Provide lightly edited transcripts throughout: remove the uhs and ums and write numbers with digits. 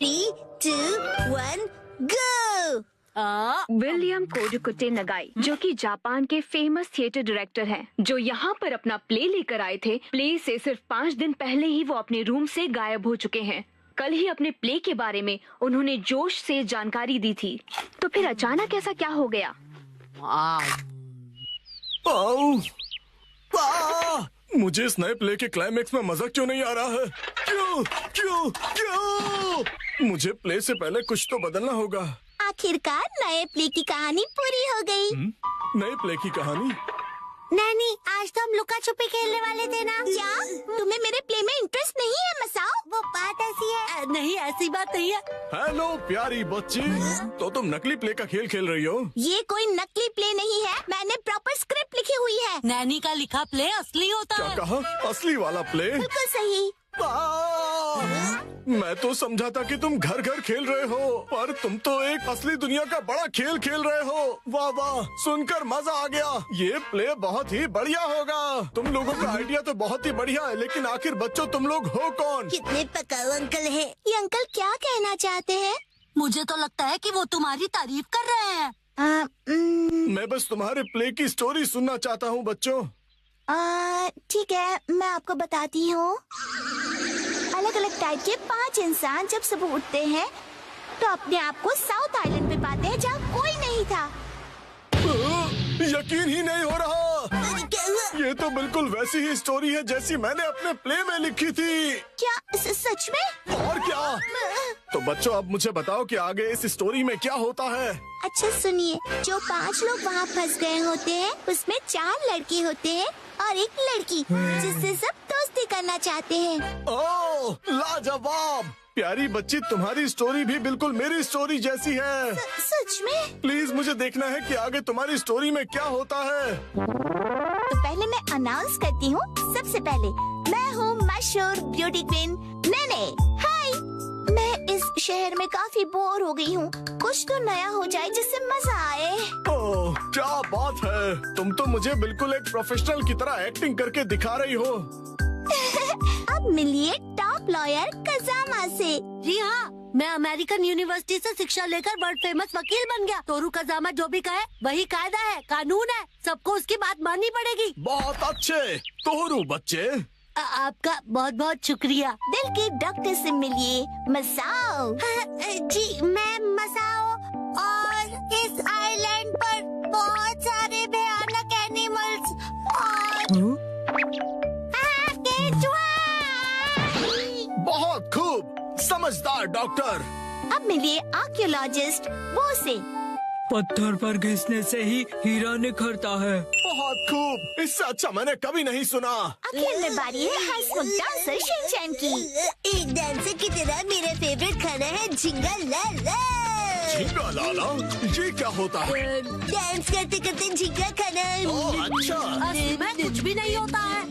3, 2, 1, go! William कोडुकुटे नगाई, जो कि Japan के फेमस थिएटर डायरेक्टर हैं, जो यहाँ पर अपना प्ले लेकर आए थे। प्ले से सिर्फ 5 दिन पहले ही वो अपने रूम से गायब हो चुके हैं। कल ही अपने प्ले के बारे में उन्होंने जोश से जानकारी दी थी, तो फिर अचानक ऐसा क्या हो गया? मुझे इस नए प्ले के क्लाइमेक्स में मजा क्यों नहीं आ रहा है? क्यों क्यों क्यों? मुझे प्ले से पहले कुछ तो बदलना होगा। आखिरकार नए प्ले की कहानी पूरी हो गई। नए प्ले की कहानी? नानी, आज तो हम लुका छुपी खेलने वाले थे ना? क्या तुम्हें मेरे प्ले में इंटरेस्ट नहीं है मसाओ? वो बात ऐसी है। नहीं, ऐसी बात नहीं है। हेलो प्यारी बच्ची, तो तुम नकली प्ले का खेल खेल रही हो? ये कोई नकली प्ले नहीं है, मैंने प्रॉपर स्क्रिप्ट लिखी हुई है। नैनी का लिखा प्ले असली होता क्या है। कहा? असली वाला प्ले? बिल्कुल सही। मैं तो समझा था कि तुम घर घर खेल रहे हो, पर तुम तो एक असली दुनिया का बड़ा खेल खेल रहे हो। वाह वाह, सुनकर मजा आ गया। ये प्ले बहुत ही बढ़िया होगा। तुम लोगों का आइडिया तो बहुत ही बढ़िया है, लेकिन आखिर बच्चों तुम लोग हो कौन? कितने पकाऊ अंकल हैं। ये अंकल क्या कहना चाहते हैं? मुझे तो लगता है कि वो तुम्हारी तारीफ कर रहे हैं। मैं बस तुम्हारे प्ले की स्टोरी सुनना चाहता हूँ बच्चों। ठीक है, मैं आपको बताती हूँ। अलग अलग टाइप के 5 इंसान जब सुबह उठते हैं तो अपने आप को साउथ आइलैंड पे पाते हैं, जहाँ कोई नहीं था। यकीन ही नहीं हो रहा। ये तो बिल्कुल वैसी ही स्टोरी है जैसी मैंने अपने प्ले में लिखी थी। क्या सच में? और क्या? तो बच्चों, अब मुझे बताओ कि आगे इस स्टोरी में क्या होता है। अच्छा सुनिए, जो 5 लोग वहाँ फंस गए होते हैं, उसमें 4 लड़के होते हैं और 1 लड़की, जिससे सब दोस्ती करना चाहते हैं। ओह, लाजवाब! प्यारी बच्ची, तुम्हारी स्टोरी भी बिल्कुल मेरी स्टोरी जैसी है। सच में? प्लीज मुझे देखना है कि आगे तुम्हारी स्टोरी में क्या होता है। तो पहले मैं अनाउंस करती हूँ। सबसे पहले मैं हूँ मशहूर ब्यूटी क्वीन नैने। हाय, मैं इस शहर में काफी बोर हो गई हूँ। कुछ तो नया हो जाए जिससे मजा आए। ओह, क्या बात है! तुम तो मुझे बिल्कुल एक प्रोफेशनल की तरह एक्टिंग करके दिखा रही हो। अब मिलिए टॉप लॉयर कजामा से। जी हाँ, मैं अमेरिकन यूनिवर्सिटी से शिक्षा लेकर वर्ल्ड फेमस वकील बन गया। तोरू कजामा जो भी कहे वही कायदा है, कानून है। सबको उसकी बात माननी पड़ेगी। बहुत अच्छे तोरू बच्चे। आपका बहुत बहुत शुक्रिया। दिल के डॉक्टर से मिलिए मसाओ। जी, मैं मसाओ, और इस आइलैंड पर बहुत सारे भयानक एनिमल्स और बहुत खूब, समझदार डॉक्टर। अब मिलिए आर्कियोलॉजिस्ट वो से। पत्थर पर घिसने से ही हीरा निखरता है। बहुत खूब, इससे अच्छा मैंने कभी नहीं सुना। आखिर में बारी है हाई स्कूल डांसर शिनचैन की। एक डांसर की तरह मेरा फेवरेट खाना है झिंगा लाला। झींगा लाला? ये क्या होता है? डांस करते करते झिंगा खाना। ओह, अच्छा। असली में कुछ भी नहीं होता है।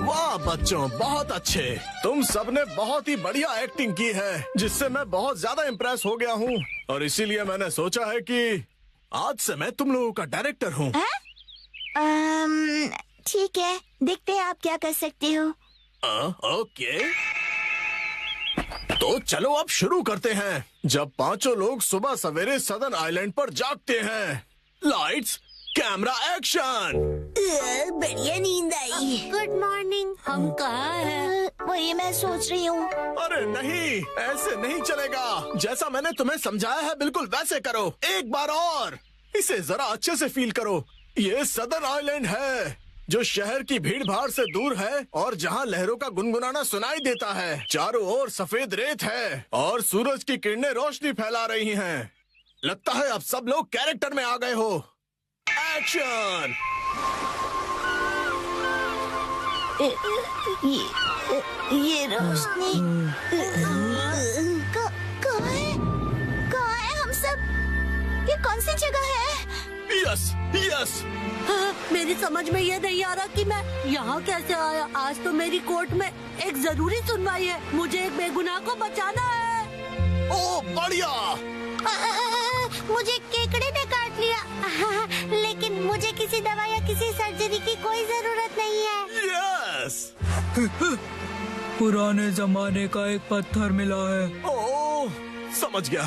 वाह बच्चों, बहुत अच्छे। तुम सबने बहुत ही बढ़िया एक्टिंग की है, जिससे मैं बहुत ज्यादा इम्प्रेस हो गया हूँ, और इसीलिए मैंने सोचा है कि आज से मैं तुम लोगों का डायरेक्टर हूँ। ठीक है, देखते हैं आप क्या कर सकते हो। ओके, तो चलो अब शुरू करते हैं। जब 5 लोग सुबह सवेरे सदन आइलैंड पर जागते हैं। Lights, camera, action. बढ़िया नींद आई। Good morning. हम कहाँ हैं? वही मैं सोच रही हूँ। अरे नहीं, ऐसे नहीं चलेगा। जैसा मैंने तुम्हें समझाया है बिल्कुल वैसे करो। एक बार और, इसे जरा अच्छे से फील करो। ये सदन आइलैंड है, जो शहर की भीड़ भाड़ से दूर है और जहाँ लहरों का गुनगुनाना सुनाई देता है। चारों ओर सफेद रेत है और सूरज की किरणें रोशनी फैला रही हैं। लगता है अब सब लोग कैरेक्टर में आ गए हो। एक्शन! ये रोशनी कहाँ है हम सब? ये कौन सी जगह है? Yes yes. मेरी समझ में ये नहीं आ रहा कि मैं यहाँ कैसे आया। आज तो मेरी कोर्ट में एक जरूरी सुनवाई है। मुझे एक बेगुनाह को बचाना है। ओह बढ़िया। मुझे केकड़े ने काट लिया, लेकिन मुझे किसी दवा या किसी सर्जरी की कोई जरूरत नहीं है। यस। पुराने जमाने का एक पत्थर मिला है। ओह, समझ गया।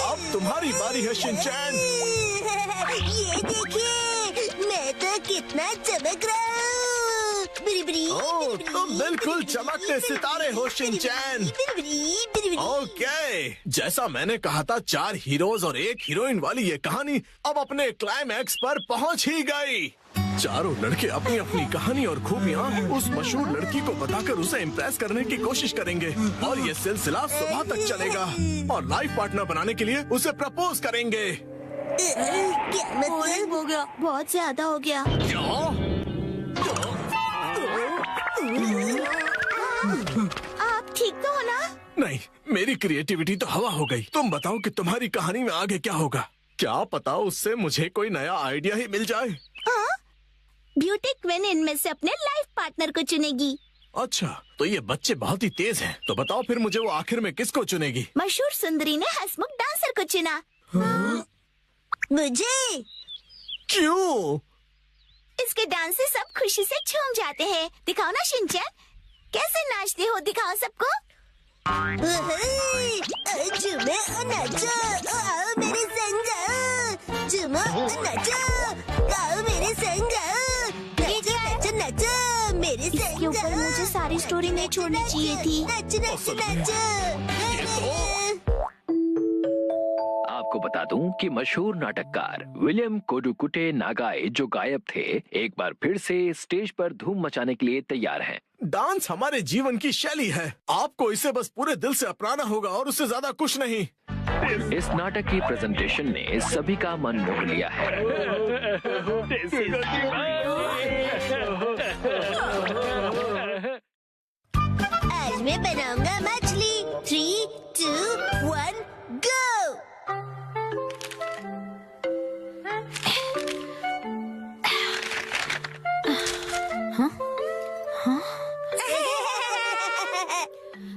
अब तुम्हारी बारी है शिनचैन। ये देखिए, मैं तो कितना चमक रहा हूँ। ओह, तुम बिल्कुल चमकते सितारे हो शिनचैन। ओके, जैसा मैंने कहा था, 4 हीरोज और 1 हीरोइन वाली ये कहानी अब अपने क्लाइमैक्स पर पहुंच ही गई। चारों लड़के अपनी अपनी कहानी और खूबियाँ उस मशहूर लड़की को बताकर उसे इम्प्रेस करने की कोशिश करेंगे और ये सिलसिला सुबह तक चलेगा और लाइफ पार्टनर बनाने के लिए उसे प्रपोज करेंगे। क्या मतलब? हो गया। बहुत ज्यादा हो गया। आप ठीक तो हो ना? नहीं, मेरी क्रिएटिविटी तो हवा हो गई। तुम बताओ कि तुम्हारी कहानी में आगे क्या होगा? क्या पता उससे मुझे कोई नया आइडिया ही मिल जाए। ब्यूटी क्वीन इनमें से अपने लाइफ पार्टनर को चुनेगी। अच्छा, तो ये बच्चे बहुत ही तेज हैं। तो बताओ फिर मुझे वो आखिर में किसको चुनेगी? मशहूर सुंदरी ने हंसमुख डांसर को चुना। मुझे? क्यों? इसके डांस से सब खुशी से झूम जाते हैं। दिखाओ ना शिनचैन, कैसे नाचते हो, दिखाओ सबको। झूमो और नाचो, आओ मेरे संग जाओ। झूमो और नाचो, आओ मेरे संग जाओ। नाचो नाचो नाचो मेरे संग जाओ। इसके ऊपर मुझे सारी स्टोरी नहीं छोड़नी चाहिए थी। नाचो नाचो नाचो। आपको बता दूं कि मशहूर नाटककार विलियम कोडुकुटे नागाई जो गायब थे, एक बार फिर से स्टेज पर धूम मचाने के लिए तैयार हैं। डांस हमारे जीवन की शैली है। आपको इसे बस पूरे दिल से अपनाना होगा और उससे ज्यादा कुछ नहीं। इस नाटक की प्रेजेंटेशन ने सभी का मन मोह लिया है। आज मैं बनाऊंगा मछली। 3, 2, 1, गो।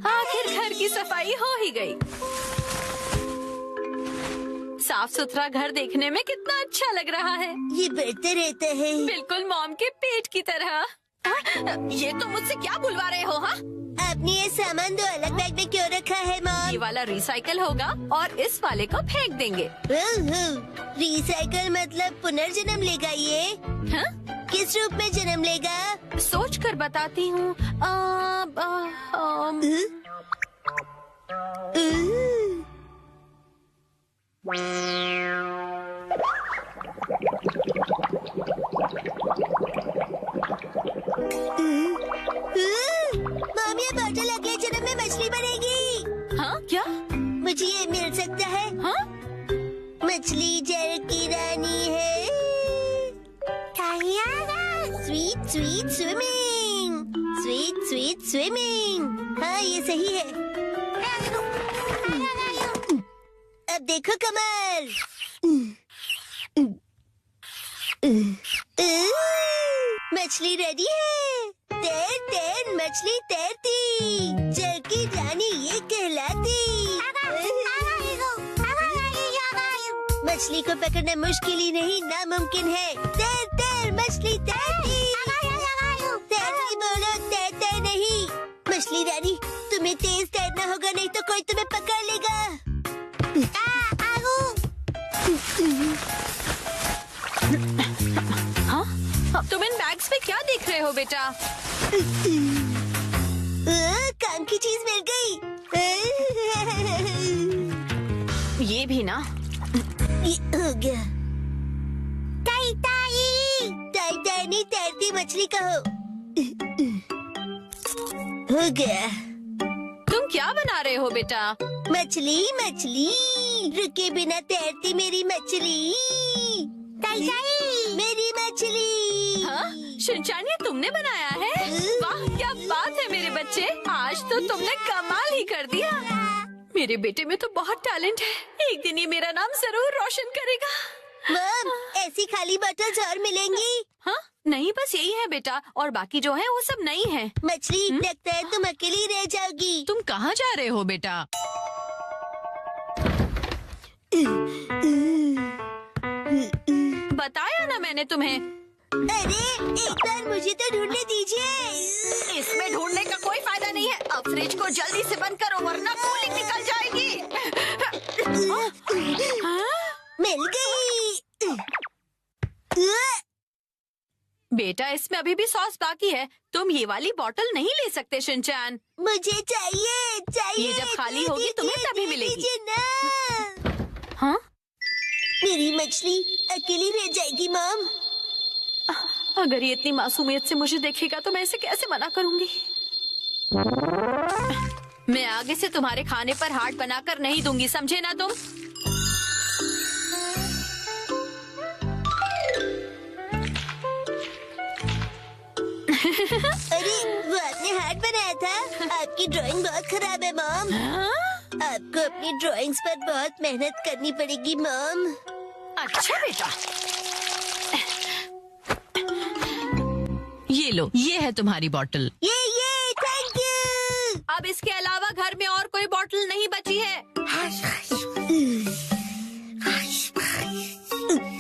आखिर घर की सफाई हो ही गई। साफ सुथरा घर देखने में कितना अच्छा लग रहा है। ये बढ़ते रहता है। बिल्कुल मॉम के पेट की तरह। ये तो मुझसे क्या बुलवा रहे हो? हाँ, आपने ये सामान 2 अलग बैग में क्यों रखा है ये मॉम? वाला रिसाइकल होगा और इस वाले को फेंक देंगे। रिसाइकल मतलब पुनर्जन्म लेगा ये? हाँ? किस रूप में जन्म लेगा? सोच कर बताती हूँ। मॉम, ये बॉटल अगले जन्म में मछली बनेगी। हाँ क्या? मुझे ये मिल सकता है? हाँ? मछली जल की रानी है। Sweet sweet swimming, sweet sweet swimming. हाँ, ये सही है। अब देखो कमल। मछली रेडी है। तैर तैर मछली तैरती, जल की रानी ये कहलाती। मछली को पकड़ना मुश्किल ही नहीं, नामुमकिन है। तैर तैर मछली तैरती। तैरती बोलो, तैरते नहीं। मछली रानी, तुम्हें तेज तैरना होगा, नहीं तो कोई तुम्हें पकड़ लेगा। हाँ? तुम इन बैग्स में क्या देख रहे हो बेटा? काम की चीज मिल गई। ये भी ना। ये हो गया। ताई ताई, ताई ताई नहीं, तैरती मछली कहो। हो गया। तुम क्या बना रहे हो बेटा? मछली मछली, रुके बिना तैरती मेरी मछली। ताई ताई, मेरी मछली। हाँ? शिनचैन, ये तुमने बनाया है? वाह, क्या बात है मेरे बच्चे, आज तो तुमने कमाल ही कर दिया। मेरे बेटे में तो बहुत टैलेंट है। एक दिन ये मेरा नाम जरूर रोशन करेगा। मॉम, ऐसी खाली बॉटल्स और मिलेंगी? हाँ? नहीं, बस यही है बेटा, और बाकी जो है वो सब नहीं है। मछली, लगता है तुम अकेली रह जाओगी। तुम कहाँ जा रहे हो बेटा? बताया ना मैंने तुम्हें। अरे एक बार मुझे तो ढूंढने दीजिए। इसमें ढूंढने का कोई फायदा नहीं है। अब फ्रिज को जल्दी से बंद करो वरना कूलिंग निकल जाएगी। मिल गई। बेटा इसमें अभी भी सॉस बाकी है। तुम ये वाली बोतल नहीं ले सकते शिनचैन। मुझे चाहिए चाहिए। ये जब खाली होगी तुम्हें तभी मिलेगी। दीजिए ना। हाँ? मेरी मछली अकेली रह जाएगी मॉम। अगर ये इतनी मासूमियत से मुझे देखेगा तो मैं इसे कैसे मना करूंगी। मैं आगे से तुम्हारे खाने पर हाथ बनाकर नहीं दूंगी, समझे ना तुम? अरे वो आपने हार्ट बनाया था। आपकी ड्राइंग बहुत खराब है मॉम। आपको अपनी ड्राइंग्स पर बहुत मेहनत करनी पड़ेगी मॉम। अच्छा बेटा, ये लो, ये है तुम्हारी बोतल। ये थैंक यू। अब इसके अलावा घर में और कोई बोतल नहीं बची है।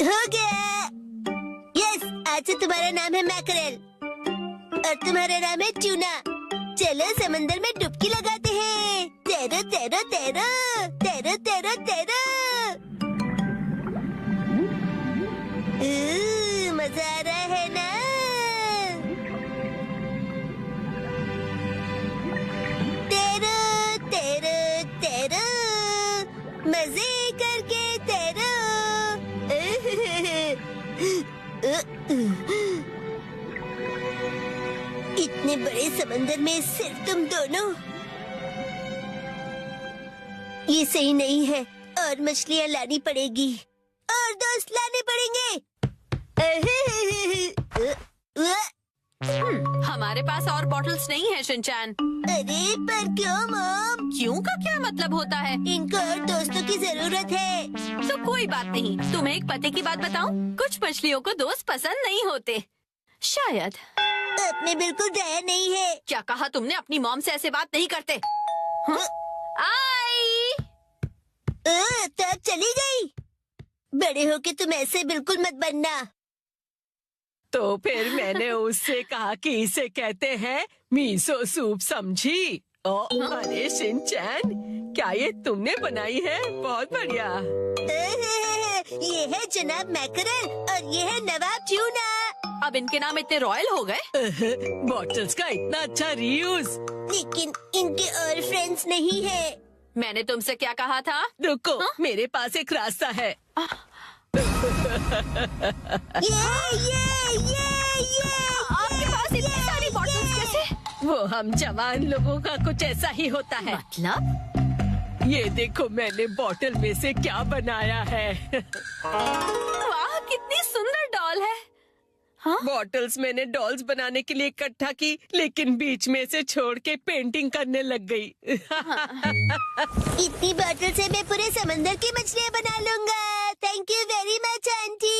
हो गया। यस, आज से तुम्हारा नाम है मैकरेल और तुम्हारा नाम है ट्यूना। चलो समंदर में डुबकी लगाते हैं। तैरो तैरो तैरो तैरो तैरो तैरो। मजा आ रहा है ना? तैरो तैरो तैरो, मजे करके तैरो। इतने बड़े समंदर में सिर्फ तुम दोनों। ये सही नहीं है और मछलियाँ लानी पड़ेगी और दोस्त लाने पड़ेंगे। हमारे पास और बॉटल्स नहीं है शिनचैन। अरे पर क्यों मॉम? क्यों का क्या मतलब होता है? इनको और दोस्तों की जरूरत है। तो कोई बात नहीं। तुम्हें एक पते की बात बताऊं? कुछ मछलियों को दोस्त पसंद नहीं होते शायद। अपने बिल्कुल दया नहीं है। क्या कहा तुमने? अपनी मॉम से ऐसे बात नहीं करते। हाँ? आई। तो अब चली गई। बड़े होके तुम ऐसे बिल्कुल मत बनना। तो फिर मैंने उससे कहा कि इसे कहते हैं मीसो सूप, समझी? अरे शिनचैन, क्या ये तुमने बनाई है? बहुत बढ़िया। ये है जनाब मैकरेल और ये है नवाब ट्यूना। अब इनके नाम इतने रॉयल हो गए। बॉटल्स का इतना अच्छा रीयूज। लेकिन इनके और फ्रेंड्स नहीं है। मैंने तुमसे क्या कहा था? रुको, मेरे पास एक रास्ता है। आपके पास इतनी सारी बॉटल्स कैसे? वो हम जवान लोगों का कुछ ऐसा ही होता है। मतलब? ये देखो मैंने बॉटल में से क्या बनाया है। वाह, कितनी सुंदर डॉल है। बॉटल्स मैंने डॉल्स बनाने के लिए इकट्ठा की, लेकिन बीच में से छोड़ के पेंटिंग करने लग गई। इतनी बॉटल से मैं पूरे समंदर की मछलियाँ बना लूँगा। Thank you very much aunty.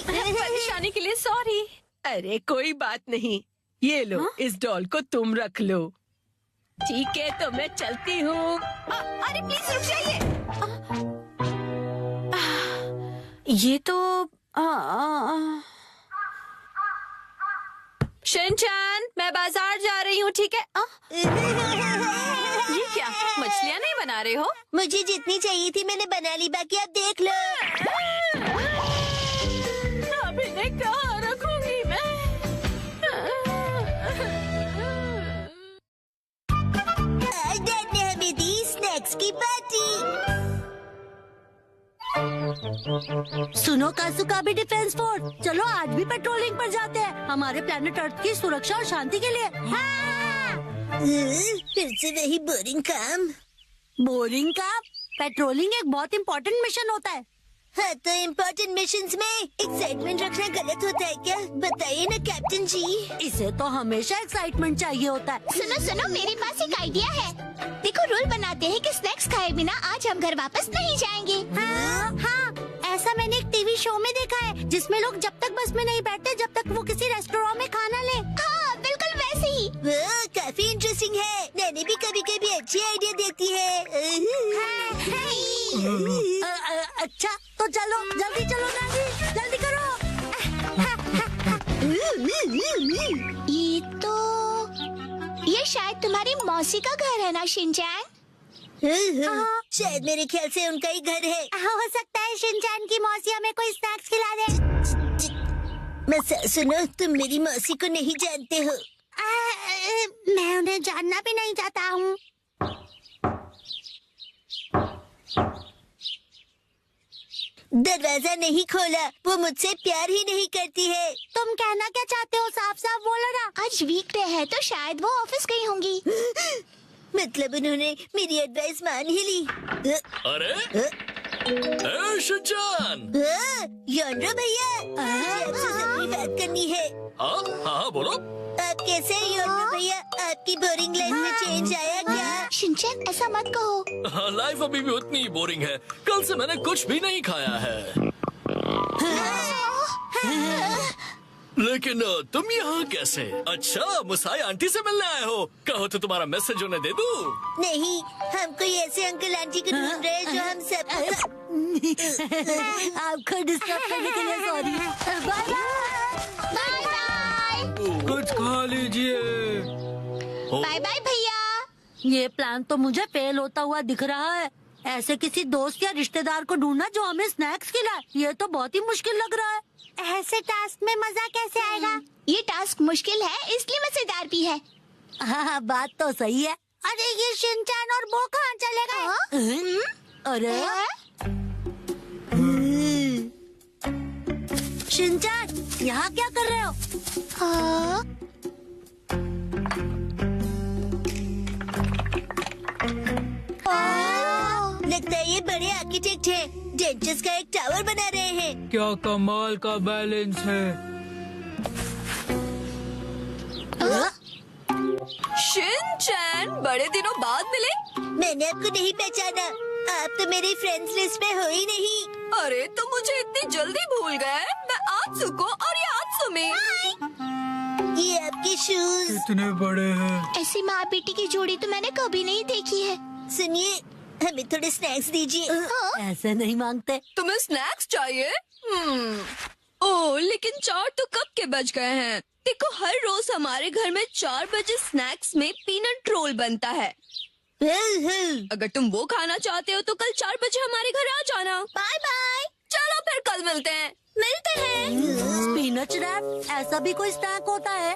परेशानी के लिए सॉरी। अरे कोई बात नहीं, ये लो, इस डॉल को तुम रख लो। ठीक है, तो मैं चलती हूँ। अरे प्लीज रुक जाइए। ये तो शिनचैन, मैं बाजार जा रही हूँ, ठीक है? ये क्या, मछलियाँ नहीं बना रहे हो? मुझे जितनी चाहिए थी मैंने बना ली, बाकी आप देख लो। अब इन्हें कहाँ रखूंगी मैं? आज डैड ने हमें दी स्नैक्स की पार्टी। सुनो कासुका भी डिफेंस फोर्स, चलो आज भी पेट्रोलिंग पर जाते हैं हमारे प्लेनेट अर्थ की सुरक्षा और शांति के लिए। फिर से वही बोरिंग काम। बोरिंग का पेट्रोलिंग एक बहुत इम्पोर्टेंट मिशन होता है। हाँ, तो इम्पोर्टेंट मिशंस में एक्साइटमेंट रखना गलत होता है क्या? बताइए ना कैप्टन जी। इसे तो हमेशा एक्साइटमेंट चाहिए होता है। सुनो सुनो, मेरे पास एक आइडिया है। देखो, रूल बनाते हैं कि स्नैक्स खाए बिना आज हम घर वापस नहीं जाएंगे। हाँ, ऐसा मैंने एक टीवी शो में देखा है जिसमें लोग जब तक बस में नहीं बैठते जब तक वो किसी रेस्टोरेंट में खाना ले। हाँ, बिल्कुल वैसे ही। वो काफी इंटरेस्टिंग है। मैंने भी कभी कभी अच्छी आइडिया देती है। अच्छा, तो चलो जल्दी चलो नानी, जल्दी करो। ये शायद तुम्हारी मौसी का घर है ना शिनचैन? शायद मेरे ख्याल से उनका ही घर है। हो सकता है शिनचैन की मौसी हमें कोई स्नैक्स खिला दे। मैं सुनो, तुम मेरी मौसी को नहीं जानते हो। मैं उन्हें जानना भी नहीं चाहता हूँ। दरवाजा नहीं खोला, वो मुझसे प्यार ही नहीं करती है। तुम कहना क्या चाहते हो? साफ साफ बोलो ना। आज वीकडे है तो शायद वो ऑफिस गई होंगी। मतलब उन्होंने मेरी एडवाइस मान ही ली। अरे शिनचैन! योंड्रो भैया, मुझे आपसे जरूरी बात करनी है। हाँ हाँ बोलो। आप कैसे हैं योंड्रो भैया? आपकी बोरिंग लाइफ में चेंज आया क्या? शिनचैन ऐसा मत कहो। हाँ, लाइफ अभी भी उतनी ही बोरिंग है। कल से मैंने कुछ भी नहीं खाया है। लेकिन तुम यहाँ कैसे? अच्छा, मुसाई आंटी से मिलने आए हो? कहो तो तुम्हारा मैसेज उन्हें दे दूँ? नहीं, हम कोई ऐसे अंकल आंटी को ढूंढ रहे हैं जो हम सब आपको डिस्टर्ब करने के लिए सॉरी। Bye bye. कुछ खा लीजिए। बाय बाय भैया। ये प्लान तो मुझे फेल होता हुआ दिख रहा है। ऐसे किसी दोस्त या रिश्तेदार को ढूंढना जो हमें स्नैक्स खिलाए, ये तो बहुत ही मुश्किल लग रहा है। ऐसे टास्क में मजा कैसे आएगा? ये टास्क मुश्किल है इसलिए मजेदार भी है। हाँ, बात तो सही है। अरे ये शिनचैन और वो कहाँ चले गए? अरे शिनचैन, यहाँ क्या कर रहे हो? लगता है ये बड़े आर्किटेक्ट हैं। डेंचर्स का एक टावर बना रहे हैं। क्या कमाल का बैलेंस है। शिनचैन, बड़े दिनों बाद मिले। मैंने आपको नहीं पहचाना। आप तो मेरी फ्रेंड्स लिस्ट में हो ही नहीं। अरे तुम मुझे इतनी जल्दी भूल गए। मैं आत्सुको और ये आत्सुमी। ये आपके शूज कितने बड़े हैं। ऐसी माँ बेटी की जोड़ी तो मैंने कभी नहीं देखी है। सुनिए, हमें थोड़े स्नैक्स दीजिए। ऐसे नहीं मांगते। तुम्हें स्नैक्स चाहिए? ओह, लेकिन 4 तो कब के बज गए हैं। देखो, हर रोज हमारे घर में 4 बजे स्नैक्स में पीनट रोल बनता है। अगर तुम वो खाना चाहते हो तो कल 4 बजे हमारे घर आ जाना। Bye bye. चलो फिर कल मिलते हैं। मिलते हैं। पीनट रैप, ऐसा भी कोई स्नैक होता है?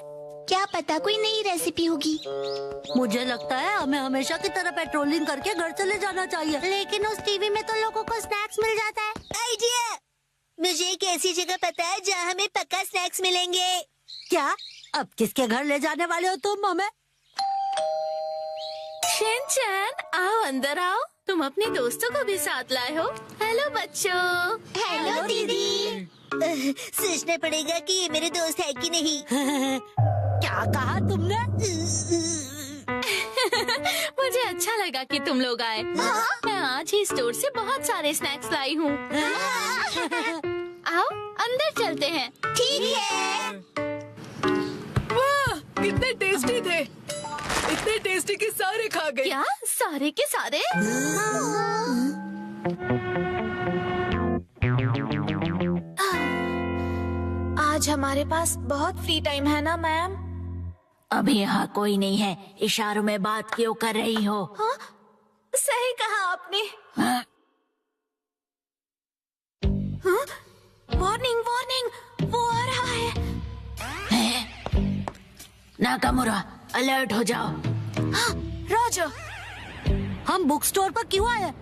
क्या पता कोई नई रेसिपी होगी। मुझे लगता है हमें हमेशा की तरह पेट्रोलिंग करके घर चले जाना चाहिए। लेकिन उस टीवी में तो लोगों को स्नैक्स मिल जाता है। आइडिया! मुझे एक ऐसी जगह पता है जहाँ हमें पक्का स्नैक्स मिलेंगे। क्या? अब किसके घर ले जाने वाले हो तुम हमें? शिनचैन, आओ अंदर आओ। तुम अपने दोस्तों को भी साथ लाए हो। हेलो बच्चों। हेलो दीदी। सोचना पड़ेगा कि ये मेरे दोस्त है कि नहीं। क्या कहा तुमने? मुझे अच्छा लगा कि तुम लोग आए। मैं आज ही स्टोर से बहुत सारे स्नैक्स लाई हूँ। आओ अंदर चलते हैं। ठीक है। वाह, कितने टेस्टी थे। इतने टेस्टी कि सारे खा गए। क्या सारे के सारे? आज हमारे पास बहुत फ्री टाइम है ना मैम? अभी यहाँ कोई नहीं है। इशारों में बात क्यों कर रही हो? हाँ? सही कहा आपने। हाँ? वार्निंग वार्निंग, वो आ रहा है। नाकामुरा, अलर्ट हो जाओ। हाँ, रोजर। हम बुक स्टोर पर क्यों आए?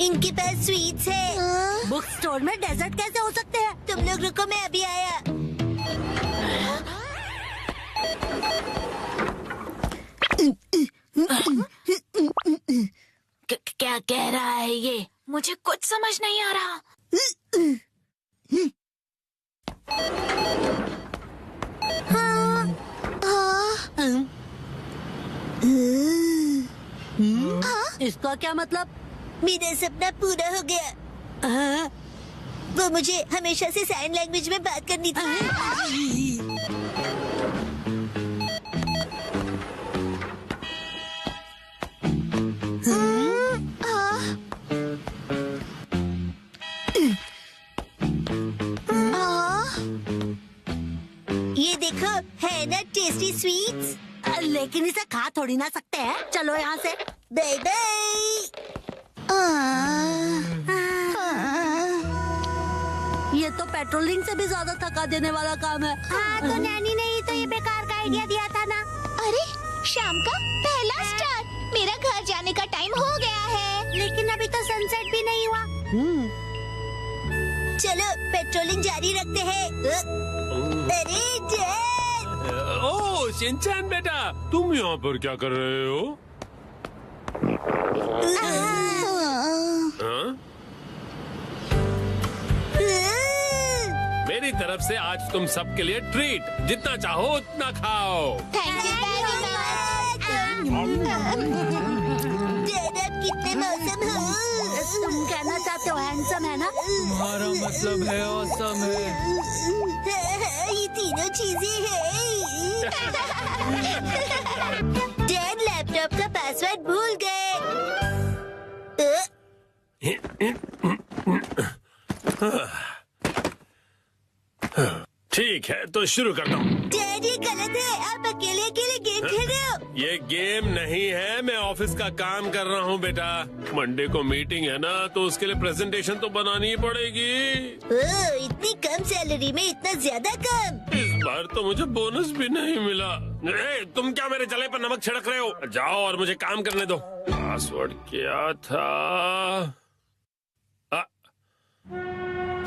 इनके पास स्वीट्स है। बुक स्टोर में डेजर्ट कैसे हो सकते हैं? तुम लोग रुको, मैं अभी आया। क्या कह रहा है ये? मुझे कुछ समझ नहीं आ रहा। इसका क्या मतलब? मेरा सपना पूरा हो गया। वो मुझे हमेशा से साइन लैंग्वेज में बात करनी थी। Donut, tasty sweets. लेकिन इसे खा थोड़ी ना सकते हैं। चलो यहाँ से, बाय बाय। ये तो पेट्रोलिंग से भी ज्यादा थका देने वाला काम है। हाँ, तो नैनी ने ही तो ये बेकार का आइडिया दिया था ना। अरे शाम का पहला स्टार, मेरा घर जाने का टाइम हो गया है। लेकिन अभी तो सनसेट भी नहीं हुआ। चलो पेट्रोलिंग जारी रखते हैं। अरे डैड! ओह शिनचैन बेटा, तुम यहाँ पर क्या कर रहे हो? हाँ? मेरी तरफ से आज तुम सबके लिए ट्रीट, जितना चाहो उतना खाओ। Thank you very much. Dad आप कितने मौसम हो? तुम कहना चाहते हो हैंडसम है ना? तुम्हारा मतलब है ऑसम है। ये तीनों चीजें हैं। डैड लैपटॉप का पासवर्ड भूल गए। ठीक है तो शुरू करता हूँ। डैड ये गलत है, आप अकेले अकेले गेम खेल रहे हो। ये गेम नहीं है, मैं ऑफिस का काम कर रहा हूँ बेटा। मंडे को मीटिंग है ना, तो उसके लिए प्रेजेंटेशन तो बनानी ही पड़ेगी। ओह, इतनी कम सैलरी में इतना ज्यादा काम। इस बार तो मुझे बोनस भी नहीं मिला। तुम क्या मेरे जले पर नमक छिड़क रहे हो? जाओ और मुझे काम करने दो। पासवर्ड क्या था?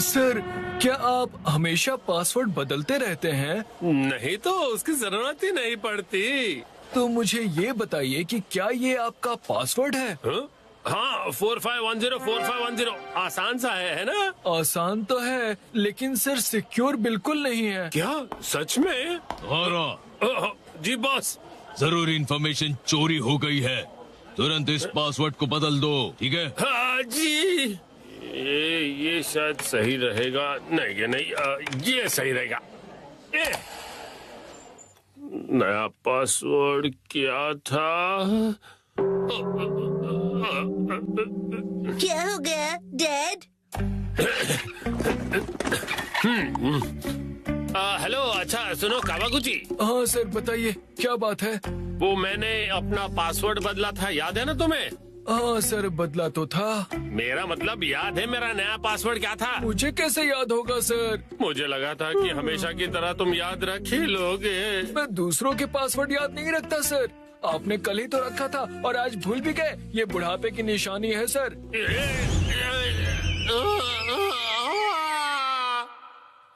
सर, क्या आप हमेशा पासवर्ड बदलते रहते हैं? नहीं तो उसकी जरूरत ही नहीं पड़ती। तो मुझे ये बताइए कि क्या ये आपका पासवर्ड है? हाँ 45104510 आसान सा है ना? आसान तो है, लेकिन सर सिक्योर बिल्कुल नहीं है। क्या सच में? जी बॉस। जरूरी इंफॉर्मेशन चोरी हो गई है, तुरंत इस पासवर्ड को बदल दो, ठीक है? हाँ जी। ये शायद सही रहेगा। नहीं ये नहीं, ये सही रहेगा। नया पासवर्ड क्या था? क्या हो गया डैड? हेलो, अच्छा सुनो कावागुची। हाँ सर बताइए, क्या बात है? वो मैंने अपना पासवर्ड बदला था, याद है ना तुम्हें? हाँ सर बदला तो था। मेरा मतलब याद है मेरा नया पासवर्ड क्या था? मुझे कैसे याद होगा सर? मुझे लगा था कि हमेशा की तरह तुम याद रख ही लोगे। मैं दूसरों के पासवर्ड याद नहीं रखता सर। आपने कल ही तो रखा था और आज भूल भी गए। ये बुढ़ापे की निशानी है सर।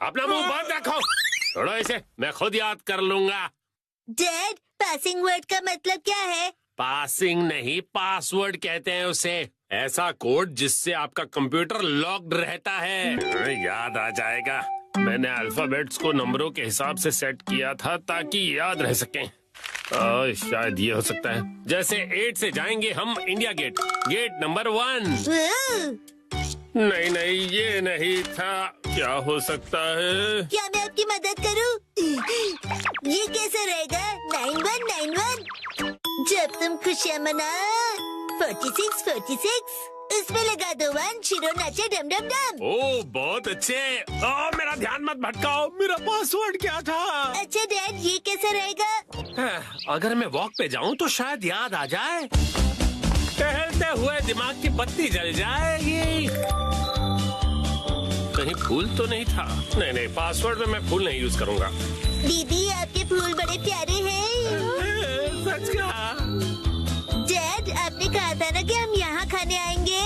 अपना मुंह बंद रखो। छोड़ो इसे, मैं खुद याद कर लूंगा। डैड, पासिंग वर्ड का मतलब क्या है? पासिंग नहीं, पासवर्ड कहते हैं उसे। ऐसा कोड जिससे आपका कंप्यूटर लॉक्ड रहता है। याद आ जाएगा। मैंने अल्फाबेट्स को नंबरों के हिसाब से सेट किया था ताकि याद रह सकें। शायद ये हो सकता है। जैसे 8 से जाएंगे हम इंडिया गेट, गेट नंबर 1। नहीं नहीं ये नहीं था। क्या हो सकता है? क्या मैं आपकी मदद करूं? ये कैसे रहेगा? 9191। जब तुम खुशियाँ मना 46 इसमें लगा दो 1, शिरो नाचे डम डम डम। ओह बहुत अच्छे। मेरा ध्यान मत भटकाओ, मेरा पासवर्ड क्या था? अच्छा डैड, ये कैसे रहेगा? अगर मैं वॉक पे जाऊं तो शायद याद आ जाए। टहलते हुए दिमाग की बत्ती जल जाएगी। कहीं फूल तो नहीं था? नहीं नहीं, पासवर्ड में मैं फूल नहीं यूज करूंगा। दीदी आपके फूल बड़े प्यारे हैं। सच कहा। डैड, आपने कहा था ना कि हम यहाँ खाने आएंगे।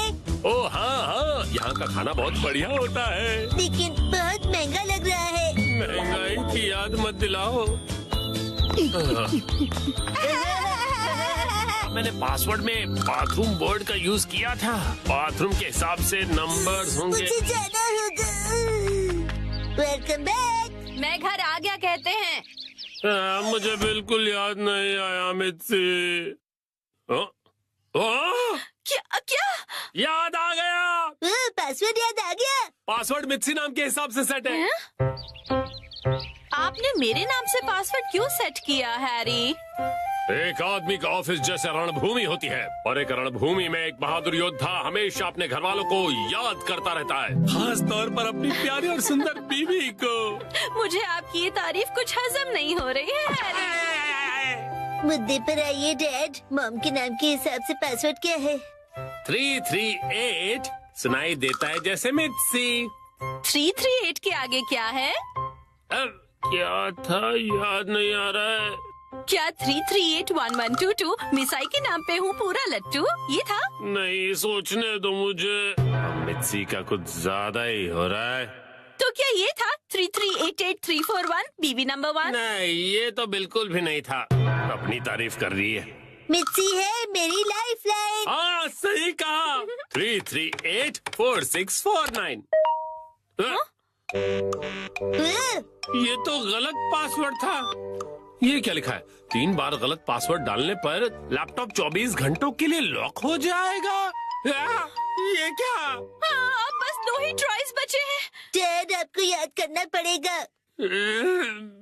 ओह हाँ हाँ, यहाँ का खाना बहुत बढ़िया होता है। लेकिन बहुत महंगा लग रहा है। महंगाई की याद मत दिलाओ। मैंने पासवर्ड में बाथरूम वर्ड का यूज किया था। बाथरूम के हिसाब से नंबर्स होंगे। मुझे जाना होगा। Welcome back. मैं घर आ गया कहते हैं। मुझे बिल्कुल याद नहीं आया मित्सी। क्या क्या? याद आ गया। पासवर्ड याद आ गया। पासवर्ड मित्सी नाम के हिसाब से सेट है। आपने मेरे नाम से पासवर्ड क्यों सेट किया हैरी? एक आदमी का ऑफिस जैसे रणभूमि होती है और एक रणभूमि में एक बहादुर योद्धा हमेशा अपने घर वालों को याद करता रहता है, खास तौर पर अपनी प्यारी और सुंदर बीवी को। मुझे आपकी ये तारीफ कुछ हजम नहीं हो रही है हैरी। मुद्दे पर आइए डैड। मॉम के नाम के हिसाब से पासवर्ड क्या है? 338 सुनाई देता है जैसे मित्सी। 338 के आगे क्या है? क्या था याद नहीं आ रहा है। क्या 3381122 मिसाई के नाम पे हूँ पूरा लट्टू ये था? नहीं, सोचने दो मुझे। मित्सी का कुछ ज्यादा ही हो रहा है। तो क्या ये था 3388341 बीवी नंबर 1? नहीं, ये तो बिल्कुल भी नहीं था। अपनी तारीफ कर रही है। मिर्ची है मेरी लाइफ लाइन। हाँ, सही कहा। 3384649। ये तो गलत पासवर्ड था। ये क्या लिखा है? 3 बार गलत पासवर्ड डालने पर लैपटॉप 24 घंटों के लिए लॉक हो जाएगा। ये क्या? हाँ, अब बस 2 ही ट्राइज बचे हैं। डैड आपको याद करना पड़ेगा।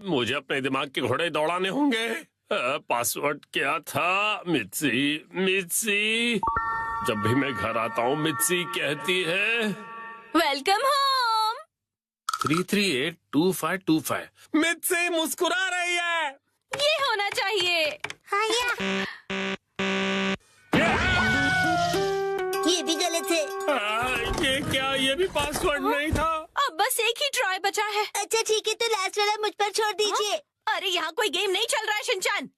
मुझे अपने दिमाग के घोड़े दौड़ाने होंगे। पासवर्ड क्या था? मित्सी। जब भी मैं घर आता हूँ मित्सी कहती है वेलकम होम। 3382525। मित्सी मुस्कुरा रही है। ये होना चाहिए। हाँ ये भी गलत है। ये क्या? ये भी पासवर्ड नहीं था। अब बस एक ही ट्राई बचा है। अच्छा ठीक है, तो लास्ट वाला मुझ पर छोड़ दीजिए। अरे यहाँ कोई गेम नहीं चल रहा है शिनचान।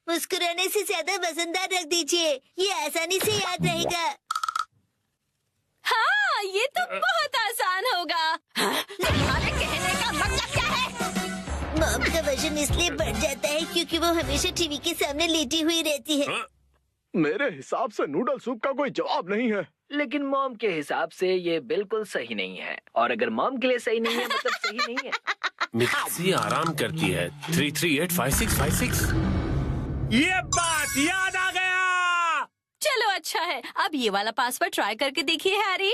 मुस्कुराने से ज्यादा वजनदार रख दीजिए, ये आसानी से याद रहेगा। हाँ, ये तो बहुत आसान होगा। तुम्हारे कहने का मतलब क्या है? मॉम का वजन इसलिए बढ़ जाता है क्योंकि वो हमेशा टीवी के सामने लेटी हुई रहती है। मेरे हिसाब से नूडल सूप का कोई जवाब नहीं है। लेकिन मॉम के हिसाब से ये बिल्कुल सही नहीं है, और अगर मॉम के लिए सही नहीं है मतलब सही नहीं है। मित्सी आराम करती है। 3385656। ये बात याद आ गया। चलो अच्छा है, अब ये वाला पासवर्ड ट्राई करके देखिए हैरी।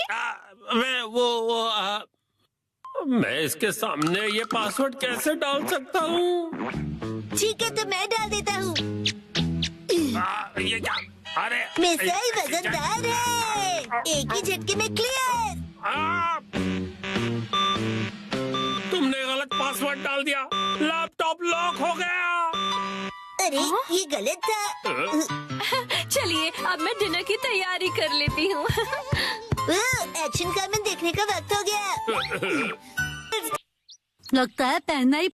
मैं इसके सामने ये पासवर्ड कैसे डाल सकता हूँ? ठीक है, तो मैं डाल देता हूँ। ये क्या? अरे मिसाइल वजनदार है, एक ही झटके में क्लियर। तुमने गलत पासवर्ड डाल दिया। लैपटॉप लॉक हो गया। अरे ये गलत था। चलिए अब मैं डिनर की तैयारी कर लेती हूँ। एक्शन कमेंट देखने का वक्त हो गया। लगता है पहनना ही